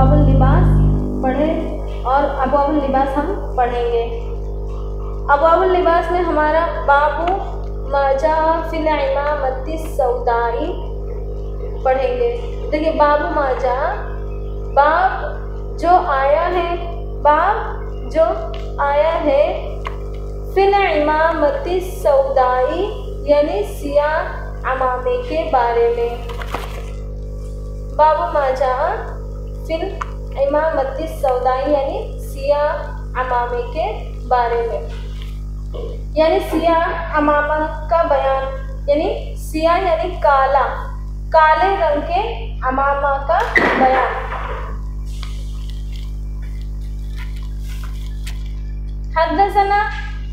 अबवाबुल लिबास पढ़े और अबवाबुल लिबास हम पढ़ेंगे। अबवाबुल लिबास में हमारा बाबू माजा फिल इमामति सौदाई पढ़ेंगे। देखिए बाबू माजा, बाब जो आया है, बाब जो आया है फिल इमामति सौदाई यानी सियाह अमामे के बारे में। बाबू माजा फिल इमामति सौदाई यानी सियाह अमामे के बारे में, यानी सियाह अमामा का बयान, यानी सियाह यानी काला, काले रंग के अमामा का बयान। हद्दसना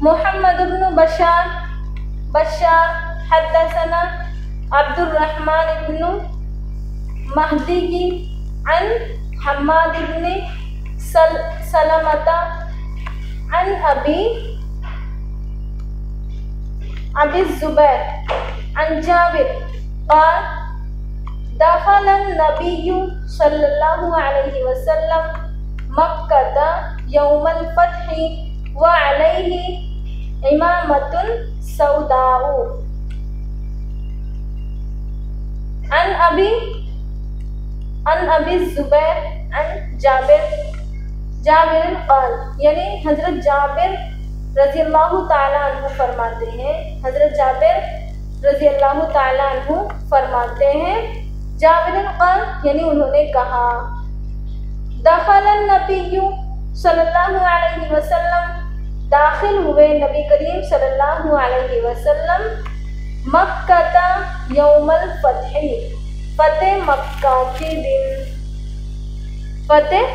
मोहम्मद इब्न बशार हद्दसना अब्दुर्रहमान इब्न महदी की अन हम्माद इब्न सलमता अन अबी ज़ुबैर अन जाबिर और दखल नबी सल्लल्लाहु अलैहि वसल्लम मक्का यौमल फत्ही व अलैहि इमामतुन सौदाउ अन अबी ज़ुबैर अन जाबिर क़ाल, यानी हज़रत जाबिर रज़ी अल्लाहु ताला अन्हु फरमाते हैं, हज़रत जाबिर रज़ी अल्लाहु ताला अन्हु फरमाते हैं, जाबिर क़ाल यानी उन्होंने कहा, दखलन नबिय्यु सल्लल्लाहु अलैहि वसल्लम, दाखिल हुए नबी करीम सल्लल्लाहु अलैहि वसल्लम मक्का यौमल फत्ही, फतेह मक्का के दिन, फतेह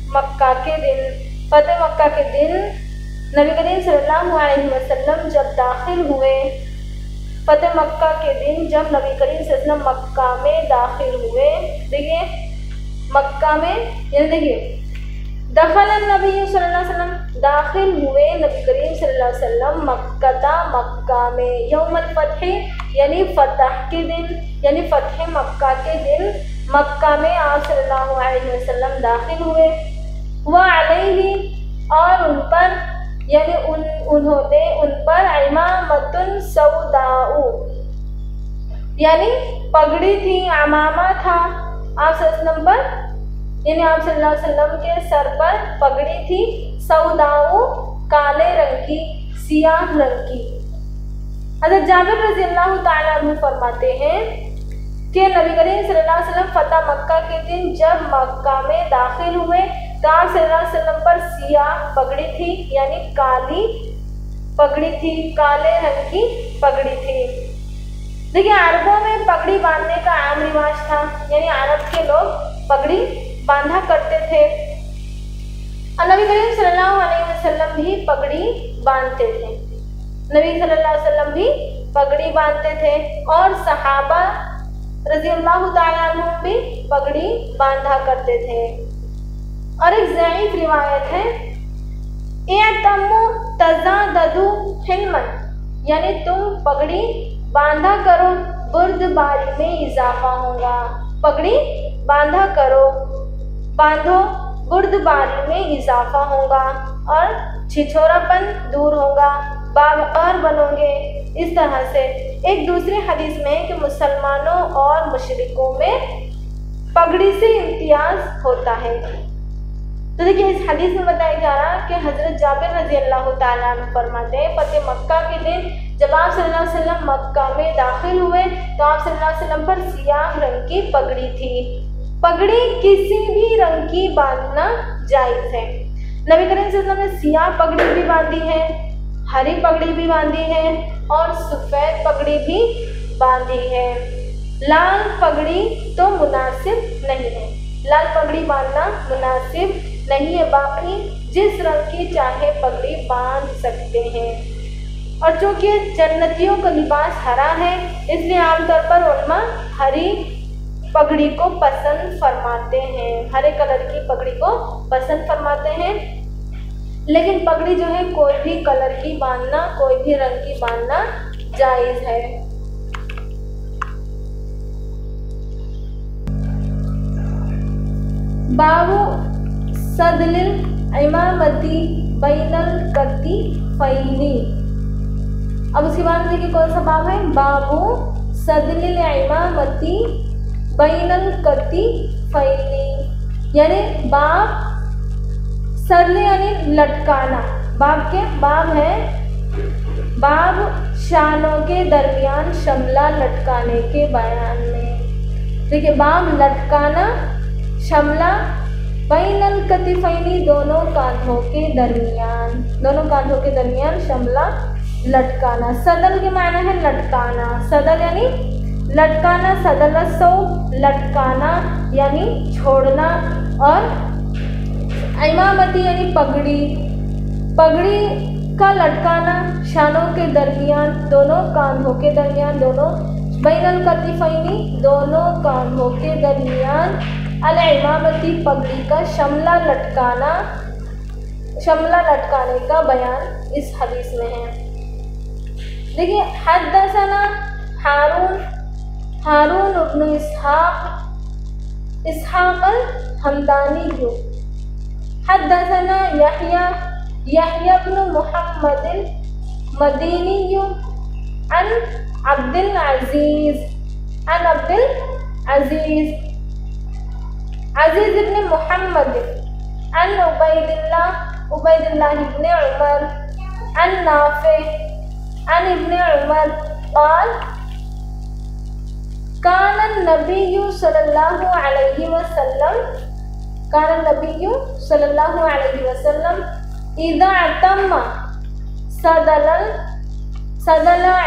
मक्का के दिन नबी करीम सल्लल्लाहु अलैहि वसल्लम जब दाखिल हुए, फतेह मक्का के दिन जब नबी करीम सल्लल्लाहु अलैहि वसल्लम मक्का में दाखिल हुए। देखिए मक्का में, यानी देखिए दखल नबी सल्लल्लाहु अलैहि वसल्लम, दाखिल हुए नबी करीम सल्लल्लाहु अलैहि वसल्लम मक्का में यौमल फत्ही यानी फतह के दिन, यानी फतह मक्का के दिन मक्का में आप सल्लल्लाहु अलैहि वसल्लम दाखिल हुए। व अलैहि और उन पर, यानी उन्होंने उन पर इमामतुन सौदाउ यानी पगड़ी थी, अमामा था आप सल्लल्लाहु अलैहि वसल्लम पर, यानी आप सल्लल्लाहु अलैहि वसल्लम के सर पर पगड़ी थी, सौदाउ काले रंग की, सियाह रंग की। हज़रत जाबिर रज़ी अल्लाहु ताला अन्हु फरमाते हैं कि नबी करीम सल्लल्लाहु अलैहि वसल्लम फतह मक्का के दिन जब मक्का में दाखिल हुए तो आप सल्लल्लाहु अलैहि वसल्लम पर सियाह पगड़ी थी, यानी काली पगड़ी थी, काले रंग की पगड़ी थी। देखिए अरबों में पगड़ी बांधने का आम रिवाज था, यानी अरब के लोग पगड़ी बांधा करते थे और नबी करीम सल्लल्लाहु अलैहि वसल्लम भी पगड़ी बांधते थे, नबी सल्लल्लाहु अलैहि वसल्लम भी पगड़ी बांधते थे और सहाबा रज़ी अल्लाहु ताला अन्हुम भी पगड़ी बांधा करते थे। और एक ज़ईफ़ रिवायत है, इअतमु तज़ाददु हिल्मन, यानी तुम पगड़ी बांधा करो, बुर्दबारी में इजाफा होगा, पगड़ी बांधा करो, बांधो, बुर्दबारी में इजाफा होगा और छिछोरापन दूर होगा, बावकार बनोगे। इस तरह से एक दूसरी हदीस में कि मुसलमानों और मुशरिकों में पगड़ी से इम्तियाज होता है। तो देखिए इस हदीस में बताया जा रहा कि हज़रत जाबिर रज़ी अल्लाह ताला अन्हु फरमाते हैं, फतेह मक्का के दिन जब आप सल्लल्लाहु अलैहि वसल्लम मक्का में दाखिल हुए तो आप सल्लल्लाहु अलैहि वसल्लम पर सियाह रंग की पगड़ी थी। पगड़ी किसी भी रंग की बांधना जायज़ है। नबी करीम सल्लल्लाहु अलैहि वसल्लम ने सियाह पगड़ी भी बांधी है, हरी पगड़ी भी बांधी है और सफ़ेद पगड़ी भी बांधी है। लाल पगड़ी तो मुनासिब नहीं है, लाल पगड़ी बांधना मुनासिब नहीं है, बाकी जिस रंग की चाहे पगड़ी बांध सकते हैं। और चूँकि जन्नतियों का लिबास हरा है इसलिए आमतौर पर उलमा हरी पगड़ी को पसंद फरमाते हैं, हरे कलर की पगड़ी को पसंद फरमाते हैं। लेकिन पगड़ी जो है कोई भी कलर की बांधना, कोई भी रंग की बांधना जायज़ है। बाबू सदलिल इमामती बैनल कतिफैनी। अब उसके बाद देखिए कौन सा बाब है, बाबू सदलिल इमामती बैनल कतिफैनी, यानी बाब सदल यानी लटकाना। बाब के बाब है बाब शानों के दरमियान शमला लटकाने के बयान में। देखिए बाब लटकाना, शमला बैनल कतिफैनी दोनों कांधों के दरमियान, दोनों कांधों के दरमियान शमला लटकाना। सदल के मायना है लटकाना, सदल यानी लटकाना, सदल सौ लटकाना यानी छोड़ना, और इमामती यानी पगड़ी, पगड़ी का लटकाना शानों के दरमियान, दोनों कांधों के दरमियान, दोनों बैनल कतिफैनी दोनों कांधों के दरमियान, अल इमामती पगड़ी का शमला लटकाना, शमला लटकाने का बयान इस हदीस में है। देखिए हद्दसना हारून, हारून इब्न इसहाक अल हमदानी, हद्दसना यहया इब्न मुहम्मद मदीनी अन अब्दुल अजीज, अन अब्दुल अजीज, अजीज इब्न मुहम्मद अन उबैदिल्लाह इब्न उमर अन नाफे अन इब्न उमर क़ाल कान नबिय्यु सल्लल्लाहु अलैहि वसल्लम, कान नबिय्यु सल्लल्लाहु अलैहि वसल्लम इज़ा अतम्मा सदला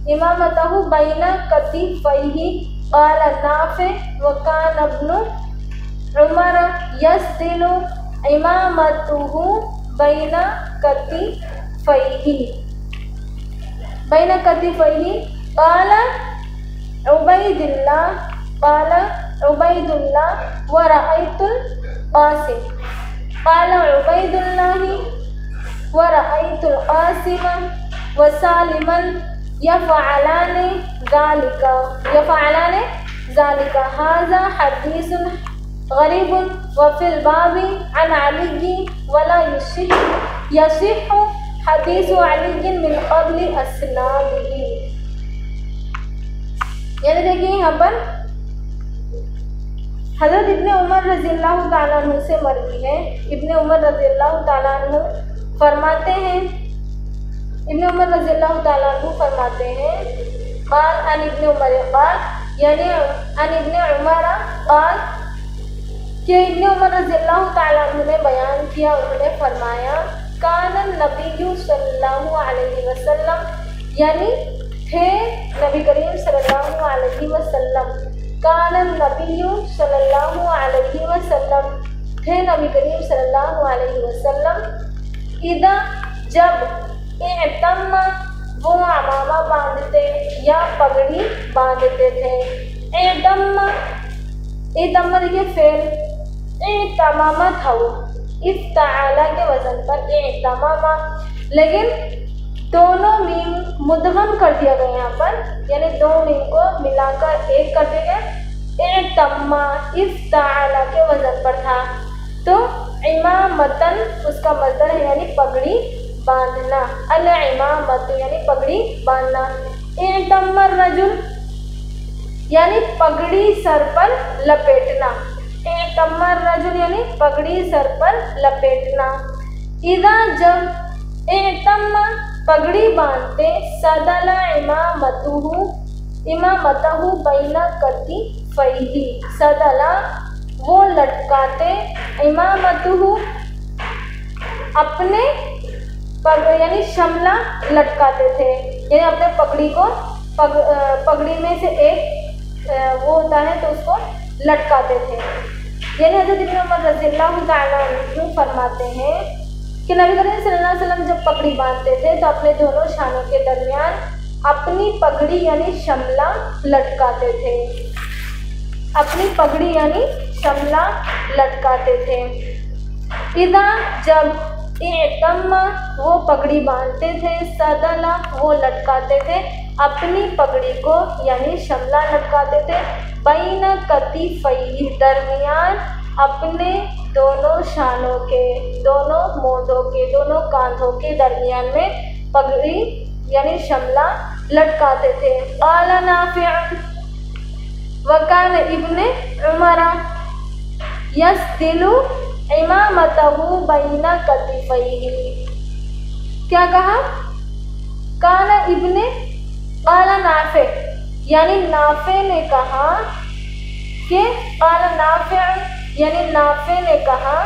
इमामतहु बैना कतिफैहि क़ाल नाफ़े व कान इब्नु उमर यस्दिलु इमामतहु बैना कतिफैहि क़ाल उबैदुल्लाह व रअयतुल क़ासिम, क़ाल उबैदुल्लाहि व रअयतुल क़ासिम व सालिमन यफ़अलानि ज़ालिका हाज़ा हदीसुन गरीबुन व फ़िल बाबी अन अली वला यसिह्हु हदीसु अली मिन क़ब्लि अस्नादिही। यानी देखिए यहाँ पर हज़रत इब्न उमर रज़ियल्लाहु ताला अन्हु से मरवी है। इब्न उमर रज़ियल्लाहु ताला अन्हु फरमाते हैं, इब्न उमर रज़ियल्लाहु ताला अन्हु फरमाते हैं क़ाल अन इब्न उमर क़ाल, यानी अन इब्न उमर क़ाल कि इब्न उमर रज़ियल्लाहु ताला अन्हु ने बयान किया, उन्होंने फरमाया कान नबिय्यु सल्लल्लाहु अलैहि वसल्लम, यानी थे नबी करीम सल्लल्लाहु अलैहि वसल्लम, कान नबिय्यु सल्लल्लाहु अलैहि वसल्लम, थे नबी करीम सल्लल्लाहु अलैहि वसल्लम इदा जब इतम्मा वो अमामा बांधते या पगड़ी बांधते थे। इतम्मा देखिए फेल, इतमामा था वो इफ्ताला के वजन पर इतमामा, लेकिन दोनों मीम मुदगम कर दिया गया यहाँ पर, यानी दो मीम को मिलाकर एक कर दिया गया। इतम्मा इफ्ताला के वजन पर था, तो इमामतन उसका मज़दर है यानी पगड़ी बांधना, अल इमामत यानी पगड़ी बांधना। इतम्मा रजुल यानी पगड़ी सर पर लपेटना, इतम्मा रजुल यानी पगड़ी सर पर लपेटना। इदा जब इतम्मा पगड़ी बांधते, सदला इमामतहु बैना कतिफैहि, सदला वो लटकाते, इमामतहु अपने यानी शमला लटकाते थे, यानी अपने पगड़ी को पगड़ी में से एक वो होता है तो उसको लटकाते थे। यानी हज़रत इब्न उमर रज़ियल्लाहु ताला अन्हु फरमाते हैं कि नबी करीम सल्लल्लाहु अलैहि वसल्लम जब पगड़ी बांधते थे तो अपने दोनों शानों के दरमियान अपनी पगड़ी यानी शमला लटकाते थे, अपनी पगड़ी यानी शमला लटकाते थे। इदा जब इतम्मा वो पगड़ी बांधते थे, सदला वो लटकाते थे, अपनी पगड़ी को यानी शमला लटकाते थे, बैन कतिफैही दरमियान अपने दोनों शानों के, दोनों मोंढों के, दोनों कांधों के दरमियान में पगड़ी यानी शमला लटकाते थे। क़ाला नाफ़िअ वकान इब्न उमर यस्दिलु इमामतहु बैन कतिफैही। क्या कहा? काला नाफ़े यानी नाफ़े ने कहा कि काला नाफ़े यानी नाफ़े ने कहा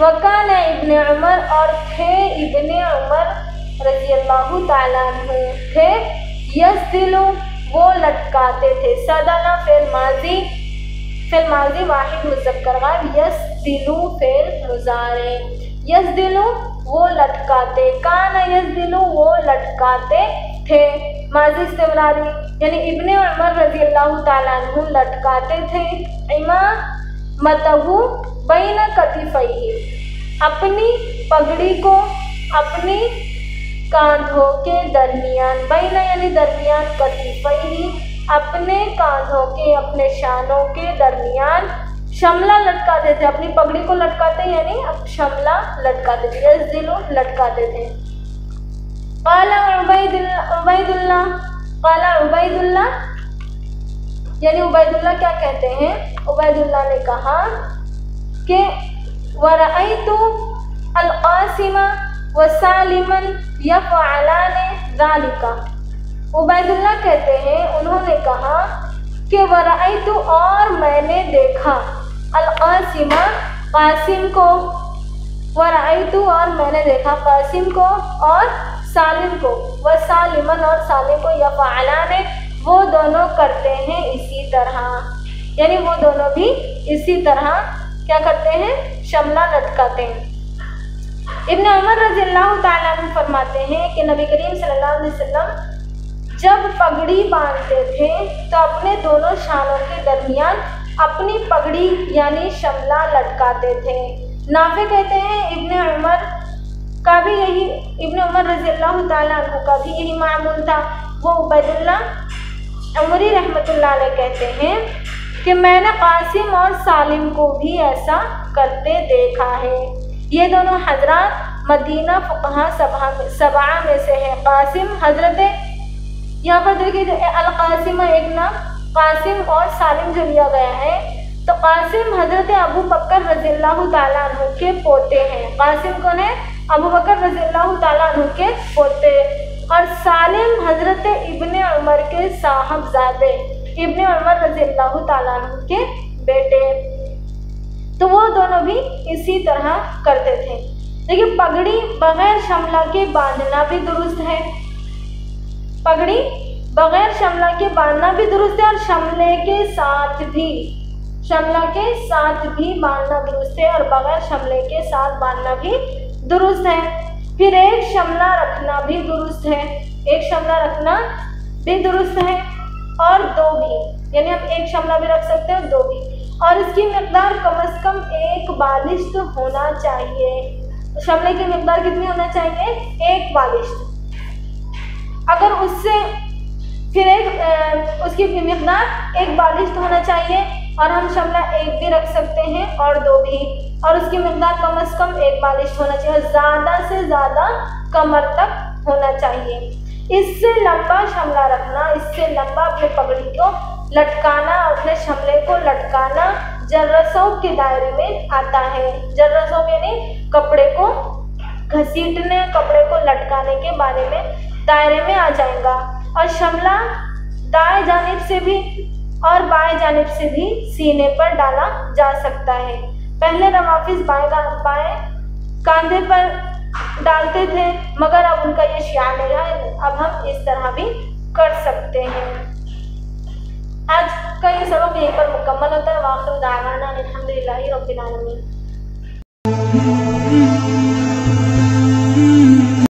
वकान इब्न उमर और थे इब्न उमर रज़ियल्लाहु ताला अन्हु थे यस्दिलु वो लटकाते थे। सदना फ़िल माज़ी वाहिद मुज़क्कर गायब, यस्दिलु फ़िल मुज़ारे, यस्दिलु वो लटकाते, कान यस्दिलु वो लटकाते थे। माज़ी इस्तिमरारी यानी इब्ने उमर रज़ियल्लाहु ताला अन्हु लटकाते थे। इमामतहु बैन कतिफैही अपनी पगड़ी को अपनी कांधों के दरमियान, बैन यानी दरमियान, कतिफैही अपने कांधों के, अपने शानों के दरमियान शमला लटकाते थे। अपनी पगड़ी को लटकाते यानी अब शमला लटकाते थे, यस्दिलु लटकाते थे। क़ाला उबैदुल्लाह यानी उबैदुल्लाह क्या कहते हैं? उबैदुल्लाह ने कहा कि वरअयतु अल-क़ासिम व सालिमन यफ़अलाने ज़ालिका। उबैदुल्लाह कहते हैं उन्होंने कहा कि वरअयतु और मैंने देखा अल-क़ासिम क़ासिम को, वरअयतु और मैंने देखा क़ासिम को और सालिम को, व सालिमन और सालिम को, यफ़अलाने वो दोनों करते हैं इसी तरह, यानी वो दोनों भी इसी तरह क्या करते हैं? शमला लटकाते हैं। इब्न उमर रज़ियल्लाहु ताला अन्हु फरमाते हैं कि नबी करीम सल्लल्लाहु अलैहि वसल्लम जब पगड़ी बांधते थे तो अपने दोनों शानों के दरमियान अपनी पगड़ी यानी शमला लटकाते थे। नाफ़े कहते हैं इब्न उमर का भी यही, इब्न उमर रज़ियल्लाहु ताला अन्हु का भी यही मामूल था। वो उबैदुल्लाह उमरी रहमतुल्लाह अलैह कहते हैं कि मैंने क़ासिम और सालिम को भी ऐसा करते देखा है। ये दोनों हजरात मदीना फ़ुक़हा सबा में से है। क़ासिम हजरत, यहाँ पर देखिए अल-क़ासिम एक नाम, क़ासिम और सालिम जो लिया गया है तो क़ासिम हजरत अबू बकर रज़ियल्लाहु ताला अन्हु के पोते हैं। क़ासिम कौन है? अबू बकर रज़ियल्लाहु ताला अन्हु के पोते। और सालिम हजरत इब्ने उमर के साहबजादे, इब्ने उमर रज़ियल्लाहु ताला अन्हु के बेटे। तो वो दोनों भी इसी तरह करते थे। देखिए पगड़ी बगैर शमला के बांधना भी दुरुस्त है, पगड़ी बगैर शमला के बांधना भी दुरुस्त है और शमले के साथ भी, शमला के साथ भी बांधना दुरुस्त है और बगैर शमले के साथ बांधना भी दुरुस्त है। फिर एक शमला रखना भी दुरुस्त है, एक शमला रखना भी दुरुस्त है और दो भी, यानी हम एक शमला भी रख सकते हैं, दो भी। और इसकी मिकदार कम से कम एक बालिश्त होना चाहिए। शमले की मिकदार कितनी होना चाहिए? एक बालिश्त। अगर उससे फिर उसकी मिकदार एक बालिश्त होना चाहिए और हम शमला एक भी रख सकते हैं और दो भी, और उसकी मिकदार कम से कम एक बालिश्त होना चाहिए, ज़्यादा से ज़्यादा कमर तक होना चाहिए। इससे लंबा शमला रखना, इससे लंबा अपने पगड़ी को लटकाना, अपने शमले को लटकाना जर्रसौब के दायरे में आता है। जर्रसौब यानी कपड़े को घसीटने, कपड़े को लटकाने के बारे में दायरे में आ जाएगा। और शमला दाएं जानिब से भी और बाएं जानिब से भी सीने पर डाला जा सकता है। पहले रवाफिज बाएं कंधे पर डालते थे, मगर अब उनका ये शियार नहीं रहा। अब हम इस तरह भी कर सकते हैं। आज का ये सबक यहीं पर मुकम्मल होता है। वाखिर दावाना अल्हम्दुलिल्लाहि रब्बिल आलमीन।